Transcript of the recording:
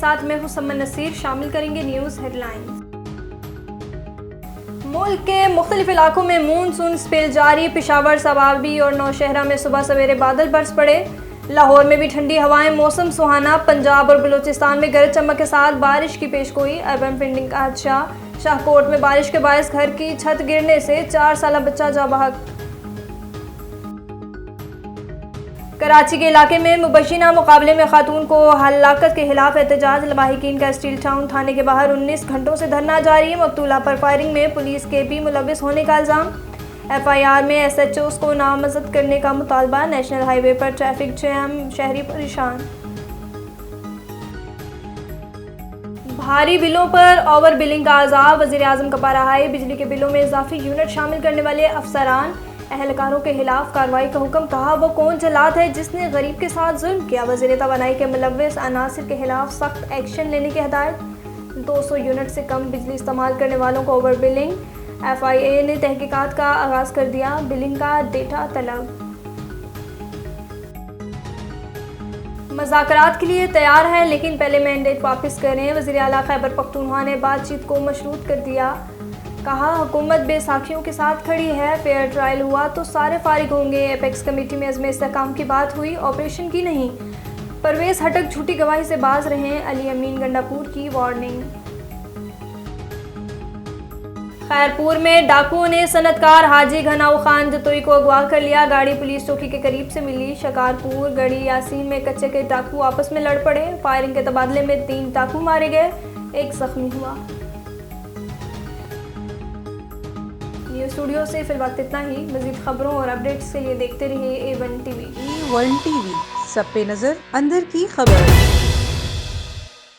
साथ मैं हुसैन नसीर। शामिल करेंगे न्यूज़ हेडलाइंस। मुल्क के मुख्तलिफ इलाकों में मानसून स्पेल जारी। पेशावर, सवाबी और नौशहरा में सुबह सवेरे बादल बरस पड़े। लाहौर में भी ठंडी हवाएं, मौसम सुहाना। पंजाब और बलूचिस्तान में गरज चमक के साथ बारिश की पेशगोई। अर्बन प्रिंटिंग का हादसा। शाहकोट में बारिश के बायस घर की छत गिरने से 4 साल बच्चा जा बहक। कराची के इलाके में मुबशिना मुकाबले में खातून को हलाकत के खिलाफ एहतजाज। लवाहिकीन का स्टील टाउन थाने के बाहर 19 घंटों से धरना जारी है। मकतूला पर फायरिंग में पुलिस के भी मुलविस होने का इल्ज़ाम। FIR में SHOs को नामजद करने का मुतालबा। नेशनल हाईवे पर ट्रैफिक जैम, शहरी परेशान। भारी बिलों पर ओवर बिलिंग का अज़ाब। वज़ीर-ए-आज़म का पारा हाई। बिजली के बिलों में इजाफी यूनिट शामिल करने वाले अफसरान एहलकारों के खिलाफ कार्रवाई का हुक्म। कहा वो कौन जल्लाद है जिसने गरीब के साथ जुल्म किया। वज़ीर तवानाई के मुलव्विस अनासिर के खिलाफ सख्त एक्शन लेने की हिदायत। 200 यूनिट से कम बिजली इस्तेमाल करने वालों को ओवर बिलिंग। FIA ने तहकीकात का आगाज़ कर दिया। बिलिंग का डेटा तलब। मुज़ाकरात के लिए तैयार है लेकिन पहले मैंडेट वापस करें। वज़ीर आला खैबर पख्तूनख्वा ने बातचीत को मशरूत कर दिया। कहा हुकूमत बेसाखियों के साथ खड़ी है। फेयर ट्रायल हुआ तो सारे फारिग होंगे। एपेक्स कमेटी में अज़्म इस्तेहकाम की बात हुई, ऑपरेशन की नहीं। परवेज़ हटक झूठी गवाही से बाज रहें। अली अमीन गंडापुर की वार्निंग। खैरपुर में डाकुओं ने सनतकार हाजी घनाऊ खान जतोई को अगवा कर लिया। गाड़ी पुलिस चौकी के करीब से मिली। शकारपुर गढ़ी यासीन में कच्चे के डाकू आपस में लड़ पड़े। फायरिंग के तबादले में 3 डाकू मारे गए, 1 जख्मी हुआ। न्यूज़ स्टूडियो से फिल वक्त इतना ही। मज़ीद खबरों और अपडेट्स के लिए देखते रहिए A1 TV। A1 TV, सब पे नजर, अंदर की खबर।